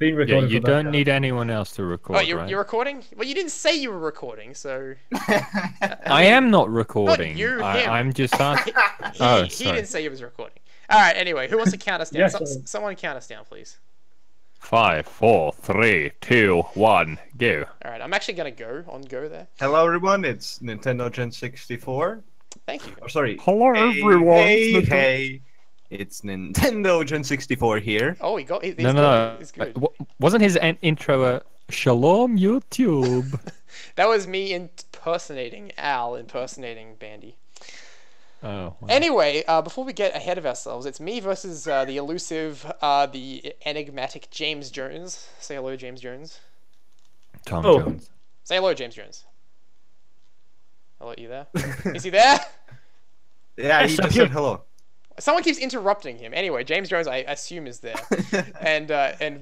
Been Yeah, recording you for that don't guy. need anyone else to Oh, record, you're right? recording? Well, you didn't say you were recording, so I I mean, am not not recording. you, him. I'm just asking. He, Oh, he sorry. didn't say he was recording. All right. Anyway, who wants to count us down? Yes, Someone count us down, please. 5, 4, 3, 2, 1, go. All right. I'm actually gonna go there. Hello everyone, it's Nintendo Gen 64. Thank you. Oh, sorry. Hello, Hey, everyone. hey, hey. It's Nintendo Gen 64 here. Oh, No, he's no, got it. no. It's good. Wasn't his intro Shalom YouTube? That was me impersonating Al, impersonating Bandy. Oh. Wow. Anyway, before we get ahead of ourselves, it's me versus the elusive, the enigmatic James Jones. Say hello, James Jones. Tom Oh. Jones. Say hello, James Jones. Hello, you there? Is he there? Yeah, he Yes, I'm just here. said hello. Someone keeps interrupting him. Anyway, James Jones, I assume, is there, and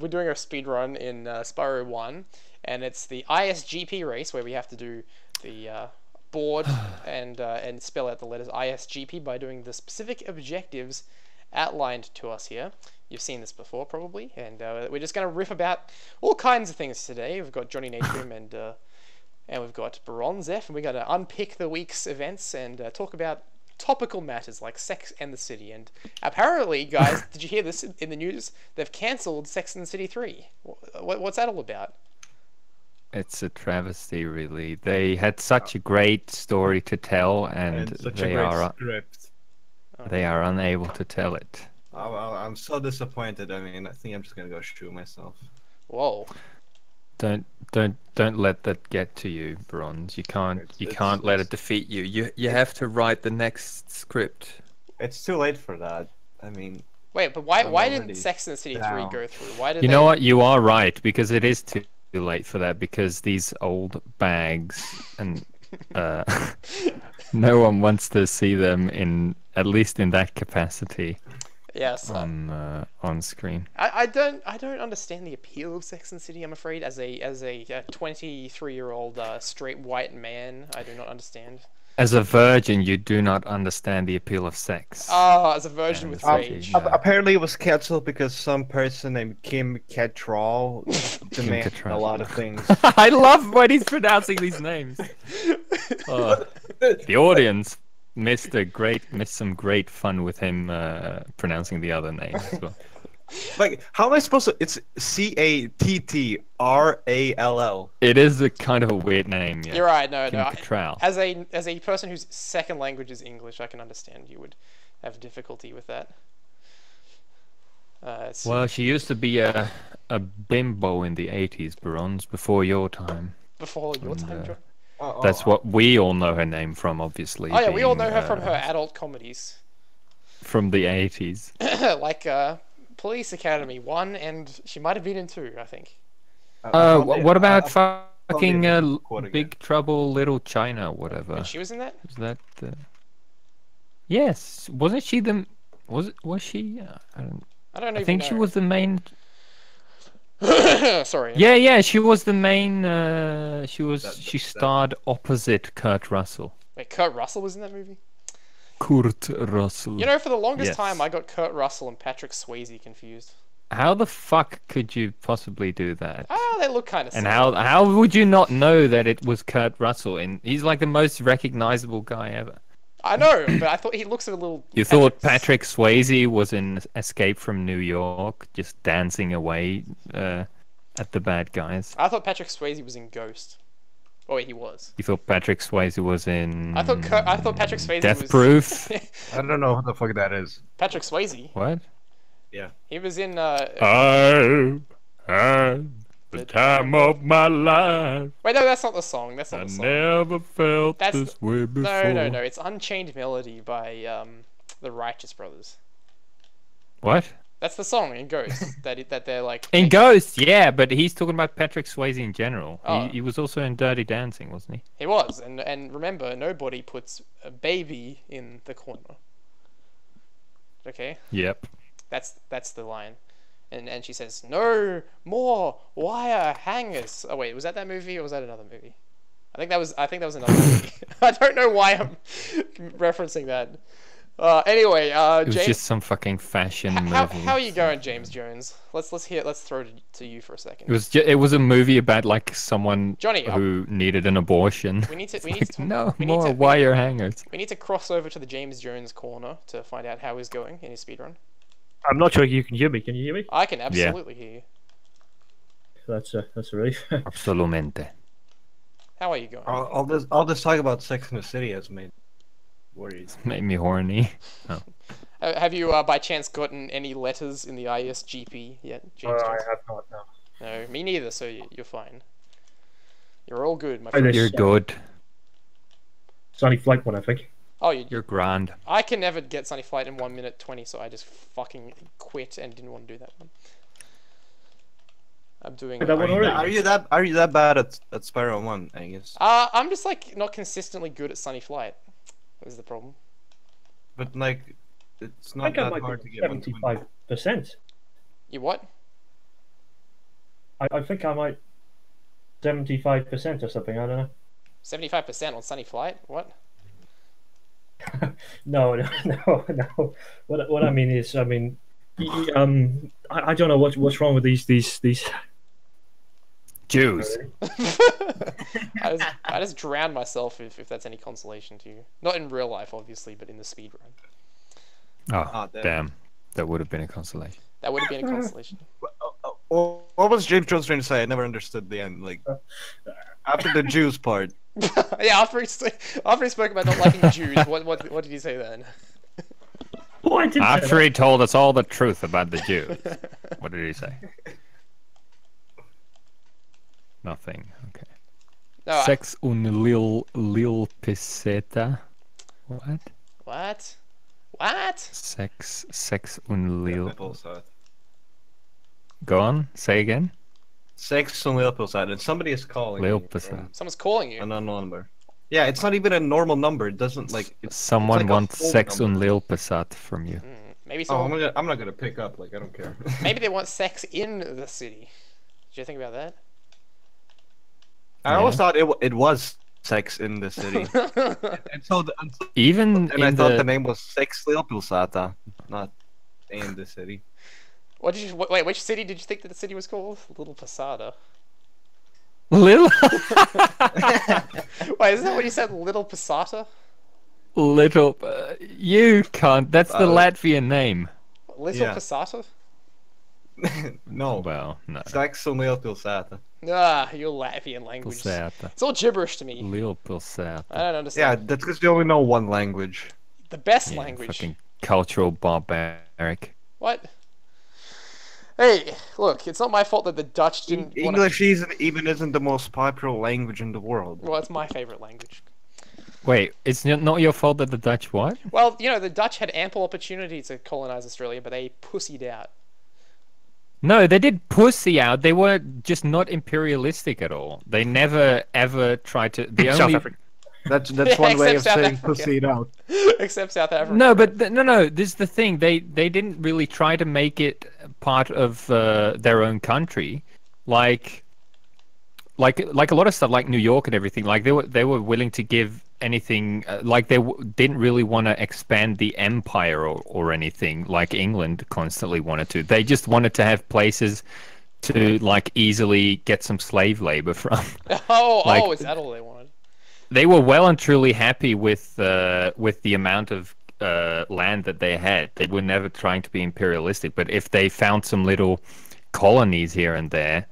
we're doing a speed run in Spyro 1, and it's the ISGP race where we have to do the board and spell out the letters ISGP by doing the specific objectives outlined to us here. You've seen this before, probably, and we're just going to riff about all kinds of things today. We've got Johnny Natrium and we've got Bronzef, and we're going to unpick the week's events and talk about topical matters like Sex and the City. And apparently, guys, did you hear this in the news? They've cancelled Sex and the City 3. What's that all about? It's a travesty, really. They had such a great story to tell, and Such a they great are script. they are unable to tell it. I'm so disappointed. I mean, I think I'm just gonna go shoot myself. Whoa. Don't let that get to you, Bronze. You can't It's- let it defeat you. You have to write the next script. It's too late for that. I mean, Wait, but why I'm didn't already Sex and the City 3 down. go through? Why did You they... know what? You are right, because it is too late for that, because these old bags and no one wants to see them in, at least in that capacity, Yes. on screen. I don't understand the appeal of Sex and the City. I'm afraid, as a 23-year-old straight white man, I do not understand. As a virgin, you do not understand the appeal of sex. Oh, as a virgin with Um, rage. Yeah. apparently it was cancelled because some person named Kim Cattrall demanded a Cattrall. lot of things. I love when he's pronouncing these names. Oh, the audience missed some great fun with him pronouncing the other names as well. Like, how am I supposed to? It's Cattrall. It is a kind of a weird name, yeah. You're right. No, Kim no. Cattrall. As a person whose second language is English, I can understand you would have difficulty with that. Well, she used to be a bimbo in the 80s, Bronze, before your time. Before your time, John. That's what we all know her name from, obviously. Oh yeah, we all know being, her from her adult comedies, From the 80s. like Police Academy 1, and she might have been in 2, I think. What about found fucking the quote again. Big Trouble Little China, whatever? And she was in that. Was that? Yes, wasn't she the? Was she? I don't I even think know. she was the main. Sorry. Yeah, she was the main. She that- starred opposite Kurt Russell. Wait, Kurt Russell was in that movie? Kurt Russell. You know, for the longest Yes. time, I got Kurt Russell and Patrick Swayze confused. How the fuck could you possibly do that? Ah, they look kind of And similar. how would you not know that it was Kurt Russell? And he's like the most recognizable guy ever. I know, but I thought he looks a little... You thought Patrick Swayze was in Escape from New York, just dancing away at the bad guys. I thought Patrick Swayze was in Ghost. Oh wait, he was. You thought Patrick Swayze was in I thought Patrick Swayze Death was... Proof? I don't know what the fuck that is. Patrick Swayze. What? Yeah. He was in... I had the time of my life. Wait, no, that's not the song. That's not I the song. never felt That's- this way before. No. It's Unchained Melody by the Righteous Brothers. What? That's the song in Ghost that they're like... In Ghost, yeah, but he's talking about Patrick Swayze in general. Oh. He was also in Dirty Dancing, wasn't he? He was, and remember, nobody puts a baby in the corner. Okay? Yep. That's the line. And she says, "No more wire hangers." Oh wait, was that movie or was that another movie? I think that was another movie. I don't know why I'm referencing that. Anyway, It was James, just some fucking fashion movie. how are you going, James Jones? Let's throw it to you for a second. It was a movie about like someone Johnny, who needed an abortion. we need to No we need more to- wire hangers. We need to cross over to the James Jones corner to find out how he's going in his speedrun. I'm not sure you can hear me. Can you hear me? I can absolutely hear you. That's a relief. Absolutamente. How are you going? All this talk about Sex in the City has made worries. Made me horny. Have you, by chance, gotten any letters in the ISGP yet, James I Jones? have not. No. No, me neither. So you're fine. You're all good, my Oh, friend. You're good. Sunny Flight one, I think. Oh, You're grand. I can never get Sunny Flight in 1 minute 20, so I just fucking quit and didn't want to do that one. I'm doing. That one already? Are you that bad at Spyro 1, Angus? I'm just like not consistently good at Sunny Flight. Is the problem? But like, it's I not think I that might hard to be get 75%. You what? I think I might 75% or something. I don't know. 75% on Sunny Flight? What? No. What I mean is, I don't know what's wrong with these Jews. I just drowned myself if that's any consolation to you. Not in real life, obviously, but in the speedrun. Oh, damn. That would have been a consolation. That would have been a consolation. What was James Jones trying to say? I never understood the end. Like, after the Jews part. Yeah, after he spoke about not liking Jews, what did he say then? Oh, I did. After he told us all the truth about the Jews. What did he say? Nothing. Okay. No, Sex un lil peseta. What? What? Sex un lil. Nipples, Go on. Say again. Sex on Lil Pulsat, and somebody is calling Lil me Pulsat. from Someone's calling you. an unknown number. Yeah, it's not even a normal number. It doesn't like. Someone like a wants phone sex number. un lil pesat from you. Maybe Oh, someone. I'm not gonna pick up. Like, I don't care. Maybe they want sex in the city. Did you think about that? I always thought it was sex in the city. Even And I in thought the the name was Sex Lil Pulsata, not in the city. What did you wait? Which city did you think that the city was called? Little Posada. lil Wait, isn't that what you said? Little Posada? little you can't. That's the Latvian name. Little Yeah. Posada? No. Well, no. Sex on Lil Pulsata. Ah, your Latvian language. Pulsata. It's all gibberish to me. Lil pulsata. I don't Yeah, understand. that's because you only know one language. The best Yeah, language. fucking cultural barbaric. What? Hey, look, it's not my fault that the Dutch didn't want to... English even isn't the most popular language in the world. Well, it's my favorite language. Wait, it's not your fault that the Dutch what? Well, you know, the Dutch had ample opportunity to colonize Australia, but they pussied out. No, they did pussy out. They were just not imperialistic at all. They never ever tried to. The South only Africa. That's one way of Except South saying Africa. pussy it out. Except South Africa. no, but no. This is the thing. They didn't really try to make it part of their own country, like a lot of stuff, like New York and everything. Like they were willing to give anything. Like they didn't really want to expand the empire or anything like England constantly wanted to. They just wanted to have places to like easily get some slave labor from. Oh, is that all they wanted? They were well and truly happy with the amount of land that they had. They were never trying to be imperialistic, but if they found some little colonies here and there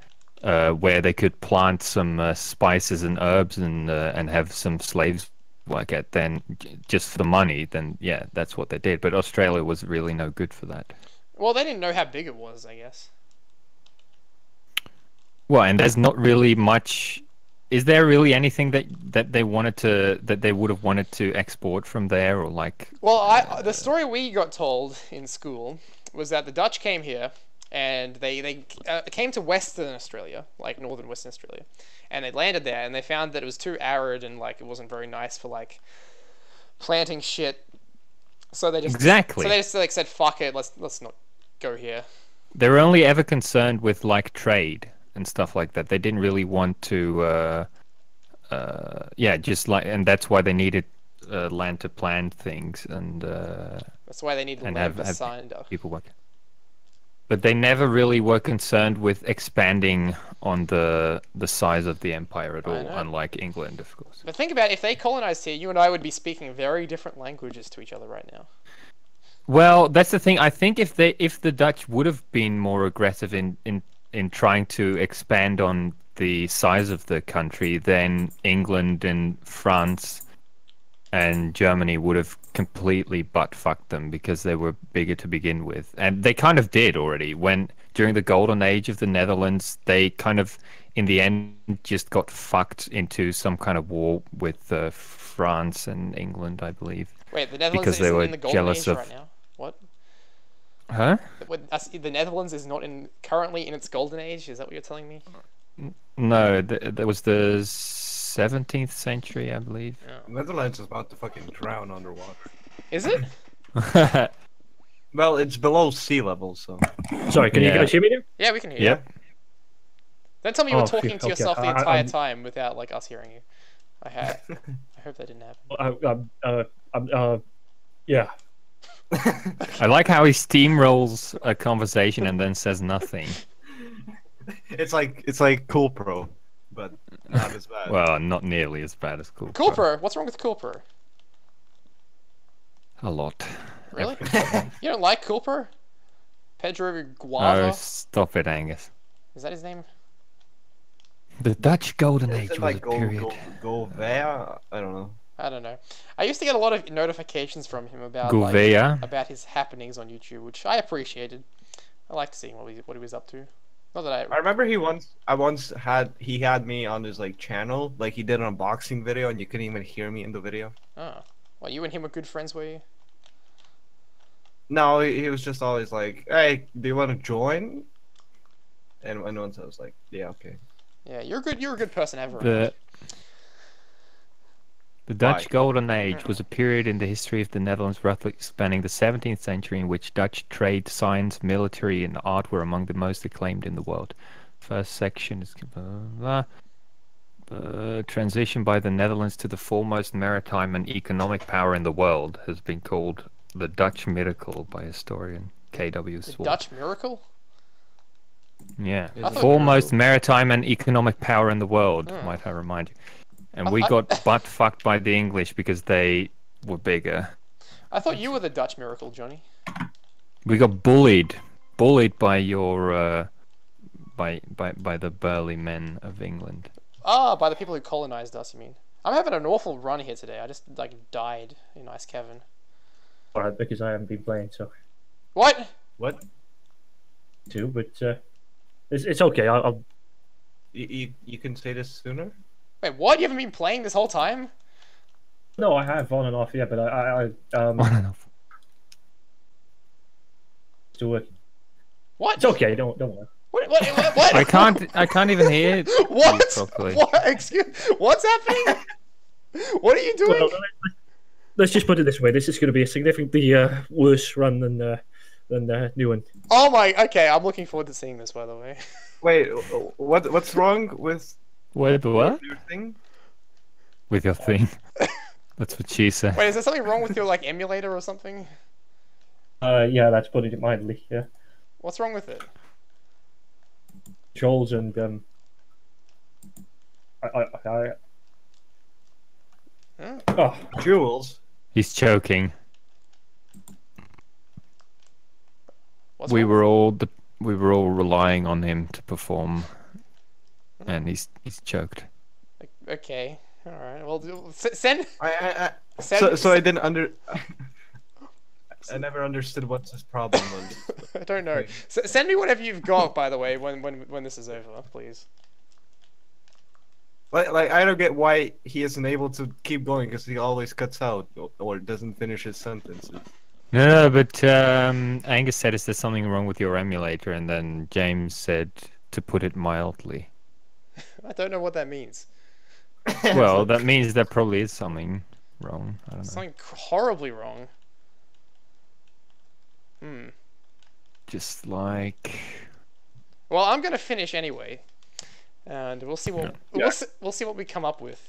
where they could plant some spices and herbs and have some slaves work at, then just for the money, then yeah, that's what they did. But Australia was really no good for that. Well, they didn't know how big it was, I guess. Well, and there's not really much. Is there really anything that they would have wanted to export from there, or like? Well, the story we got told in school was that the Dutch came here and they came to Western Australia, like northern Western Australia, and they landed there and they found that it was too arid and like it wasn't very nice for like planting shit. So they just like said, "Fuck it, let's not go here." They were only ever concerned with like trade and stuff like that. They didn't really want to, just like, and that's why they needed land to plan things and That's why they need and land have signed up. people work. But they never really were concerned with expanding on the size of the empire at I all, know. unlike England, of course. But think about it, if they colonized here, you and I would be speaking very different languages to each other right now. Well, that's the thing. I think if the Dutch would have been more aggressive in trying to expand on the size of the country, then England and France and Germany would have completely butt fucked them because they were bigger to begin with, and they kind of did already. When during the golden age of the Netherlands, they kind of, in the end, just got fucked into some kind of war with France and England, I believe. Wait, the Netherlands Because they isn't were in the golden jealous age of. right now? What? Huh? The Netherlands is not currently in its golden age? Is that what you're telling me? No, there was the 17th century, I believe. Netherlands is about to fucking drown underwater. Is it? Well, it's below sea level, so. Sorry, can you guys hear me now? Yeah, we can hear you. Yep. Don't tell me you were Oh, talking phew, to okay. yourself the entire I'm- time without like us hearing you. I hope that didn't happen. Yeah. I like how he steamrolls a conversation and then says nothing. It's like Cool Pro, but not as bad. Well, not nearly as bad as Cool. Coolper, what's wrong with Coolper? A lot. Really? You don't like Coolper? Pedro No, Guava? stop it, Angus. Is that his name? The Dutch Golden Is Age it was like a period. go there? I don't know. I don't know. I used to get a lot of notifications from him about Gouveia. about his happenings on YouTube, which I appreciated. I liked seeing what he was up to. Not that I remember he had me on his like channel, like he did an unboxing video, and you couldn't even hear me in the video. Oh. Well, you and him were good friends, were you? No, he was just always like, "Hey, do you want to join?" And once I was like, "Yeah, okay." Yeah, you're a good person to have around. The Dutch Golden Age was a period in the history of the Netherlands roughly spanning the 17th century in which Dutch trade, science, military, and art were among the most acclaimed in the world. First section is transition by the Netherlands to the foremost maritime and economic power in the world has been called the Dutch miracle by historian K.W. The Swart. Dutch miracle? Yeah, I thought- foremost maritime and economic power in the world, Hmm. might I remind you. And we got butt fucked by the English because they were bigger. I thought you were the Dutch miracle, Johnny. We got bullied by your by the burly men of England. Ah, by the people who colonized us, you mean? I'm having an awful run here today. I just died in Ice Cavern. Alright, because I haven't been playing, so What? What? too, but it's okay. I'll You can say this sooner? Wait, what? You haven't been playing this whole time? no, I have on and off, yeah, but I still working. What? It's okay. Don't worry. What? I can't even hear it What? properly. What? What's happening? What are you doing? Well, let's just put it this way: this is going to be a significantly worse run than the new one. Oh my. Okay, I'm looking forward to seeing this. By the way. Wait, what's wrong with What? your thing? With your thing. That's what she said. Wait, is there something wrong with your emulator or something? Yeah, that's putting it mildly. Yeah, What's wrong with it? trolls and Huh? oh, Jules. He's choking. What's We wrong? were all relying on him to perform, and he's choked. Okay. All right. Well, send. So I didn't I never understood what his problem was. I don't know. Send me whatever you've got, by the way, when this is over, please. Like I don't get why he isn't able to keep going because he always cuts out or doesn't finish his sentences. No, but Angus said, "Is there something wrong with your emulator?" And then James said, "To put it mildly." I don't know what that means. Well, that means there probably is something wrong. I don't know. Something horribly wrong. Hmm. Just like Well, I'm gonna finish anyway, and we'll see what we'll see what we come up with.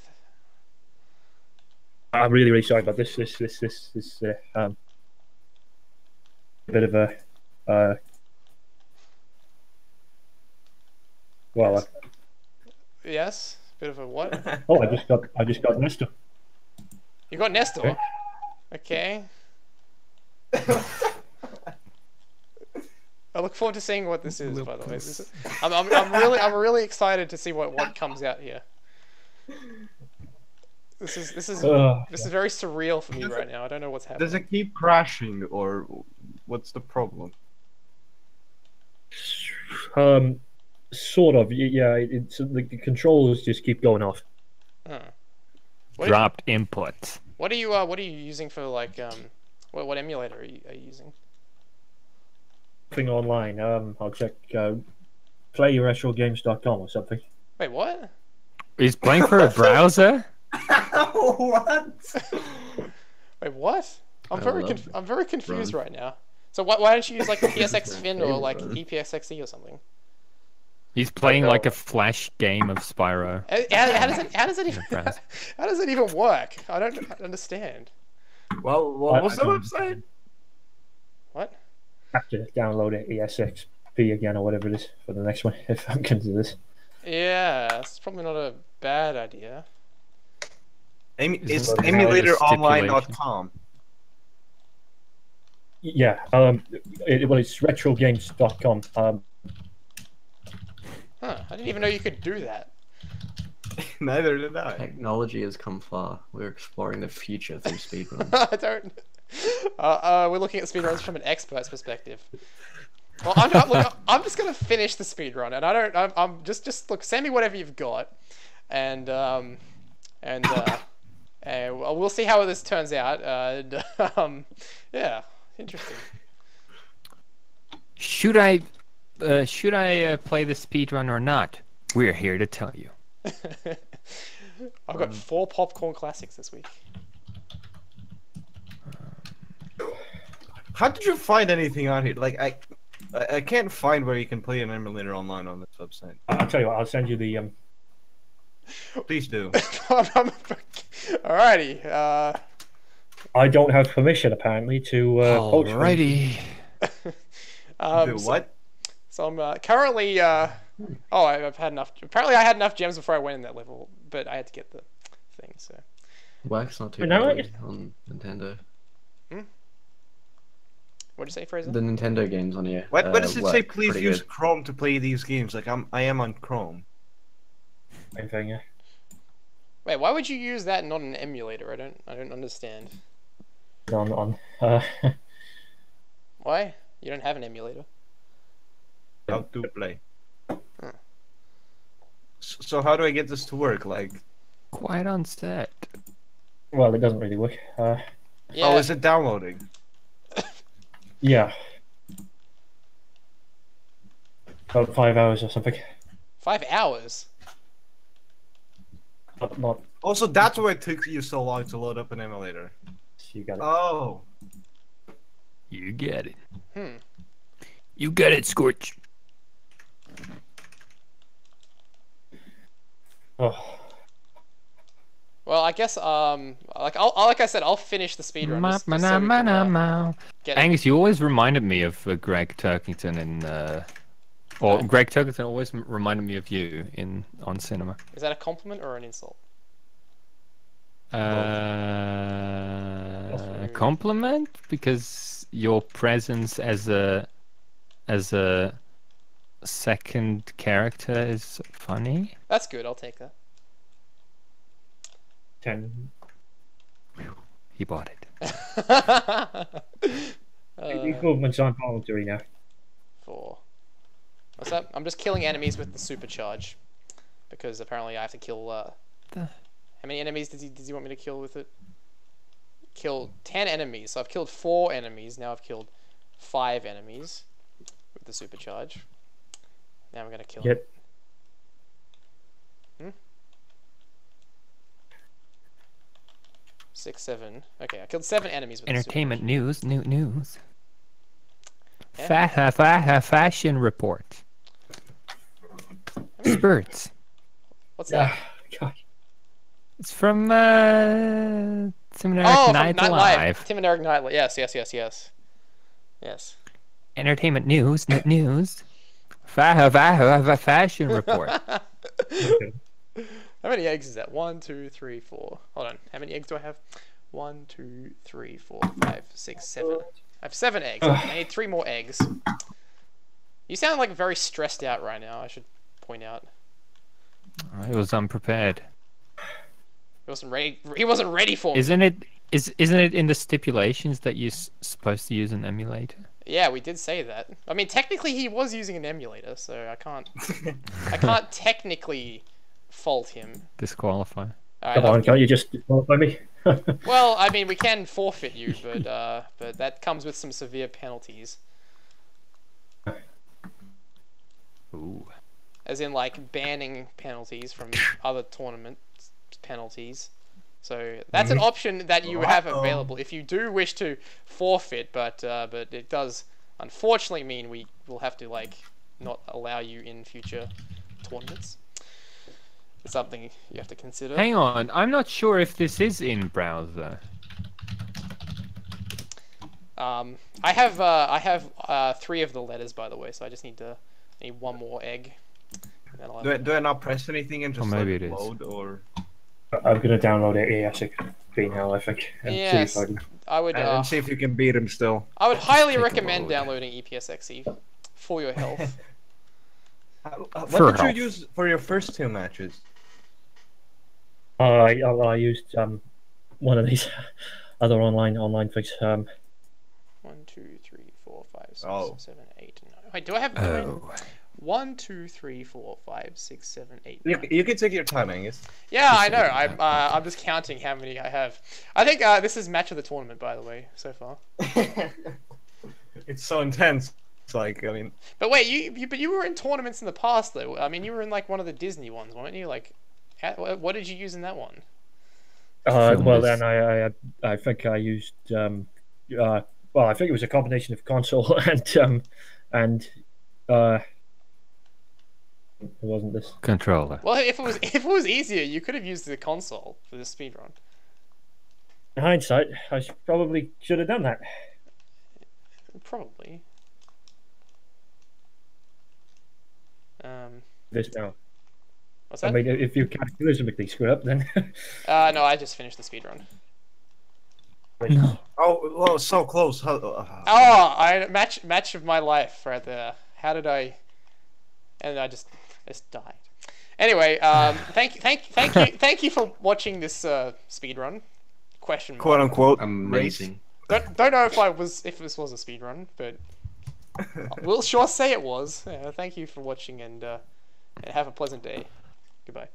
I'm really, really sorry about this. This is a bit of a well. Yes. Yes. Bit of a what? Oh, I just got Nestor. You got Nestor. Okay. I look forward to seeing what this is. By the way, I'm really excited to see what comes out here. This is very surreal for me right now. I don't know what's happening. Does it keep crashing, or what's the problem? Sort of. Yeah. It's the controls just keep going off. Huh. Dropped input. What are you using for like what emulator are you using? Thing online. I'll check. PlayRetroGames.com or something. Wait, what? He's playing for a browser? What? Wait, what? I'm very confused right now. So why don't you use like PSX Fin or like EPSXE or something? He's playing like a flash game of Spyro. How does it even work? I don't understand. Well, what was the website? What? I have to download it ESXP again or whatever it is for the next one if I'm going to do this. Yeah, it's probably not a bad idea. It's emulatoronline.com. Yeah, it's retrogames.com. Huh, I didn't even know you could do that. Neither did I. Technology has come far. We're exploring the future through speedruns. I don't. We're looking at speedruns from an expert's perspective. Well, I'm just gonna finish the speedrun, and I'm just look. Send me whatever you've got, and we'll see how this turns out. Yeah, interesting. Should I play the speedrun or not? We're here to tell you. I've got 4 popcorn classics this week. How did you find anything on here? Like I can't find where you can play an emulator online on this website. I'll tell you what. I'll send you the Please do. Alrighty. I don't have permission apparently to. Alrighty. Do what? So I'm currently. I've had enough. Apparently, I had enough gems before I went in that level, but I had to get the thing. So. Works not too But now badly on Nintendo. What'd you say, Fraser? The Nintendo games on here. What does it say? work Please pretty use good. Chrome to play these games. Like I am on Chrome. Same thing, yeah. Wait, why would you use that and not an emulator? I don't understand. On Why? You don't have an emulator. How to play. So how do I get this to work? Like, Quite on set. well, it doesn't really work. Yeah. oh, is it downloading? Yeah. About 5 hours or something. 5 hours. Not Also, that's why it took you so long to load up an emulator. you got it. Oh. You get it. Hmm. You get it, Scorch. Oh. Well, I guess like I said, I'll finish the speedrun. just so we can, get it. Angus, you always reminded me of Greg Turkington in, or Greg Turkington always reminded me of you on cinema. Is that a compliment or an insult? A compliment, because your presence as a second character is funny. That's good. I'll take that. 10. He bought it. Improvements aren't voluntary now. 4. What's that? I'm just killing enemies with the supercharge, because apparently I have to kill. How many enemies does he want me to kill with it? Kill 10 enemies. So I've killed 4 enemies. Now I've killed 5 enemies with the supercharge. Now I'm gonna kill. Yep. 6, 7. Okay, I killed 7 enemies with Entertainment the news, new news. Yeah. Fashion report. Spurts. What's that? God. It's from Tim and Eric Oh, from Night Night Live. Live. Tim and Eric Night Live. Yes, yes, yes, yes. Yes. Entertainment news, news. Fashion report. Okay. How many eggs is that? 1, 2, 3, 4. Hold on. How many eggs do I have? 1, 2, 3, 4, 5, 6, 7. I have 7 eggs. I need 3 more eggs. You sound like very stressed out right now, I should point out. I was unprepared. He wasn't ready. He wasn't ready for me. Isn't it in the stipulations that you're supposed to use an emulator? Yeah, we did say that. I mean, technically he was using an emulator, so I can't technically fault him. Disqualify. All Come right, on, can't you just disqualify me? well, I mean, we can forfeit you, but that comes with some severe penalties. Ooh. As in, like, banning penalties from other tournament penalties. So that's an option that you have available if you do wish to forfeit, but it does unfortunately mean we will have to, like, not allow you in future tournaments. It's something you have to consider. Hang on, I'm not sure if this is in browser. I have 3 of the letters, by the way, so I just need 1 more egg. And then I'll have- Do I not press anything and just maybe let it is. load or? I'm gonna download it ASAP now, I think. And Yes, see if I can... I would. And see if you can beat him still. I would highly take a recommend load. downloading EPSXE for your health. What For did you health. use for your first 2 matches? I used one of these other online things. 1, 2, 3, 4, 5, 6, Oh. 7, 8, 9. Wait, do I have 9? Oh. 1, 2, 3, 4, 5, 6, 7, 8, You, 9. you can take your time, Angus. Yeah, I know. I'm just counting how many I have. I think this is match of the tournament, by the way, so far. It's so intense. It's like, I mean, But wait, you were in tournaments in the past, though. I mean, you were in like one of the Disney ones, weren't you? Like, what did you use in that one? Well, then I think I used well, I think it was a combination of console and it wasn't this. Controller. Well, if it was easier, you could have used the console for the speedrun. In hindsight, I probably should have done that. Probably. This now. What's I that? mean, if you cataclysmically screw up, then No, I just finished the speedrun. No. oh, so close. Oh, match of my life right there. How did I? And I just died. Anyway, thank you for watching this speedrun. Question mark. Quote unquote. Amazing. Don't know if this was a speedrun, but we'll sure say it was. Yeah, thank you for watching and have a pleasant day. Goodbye.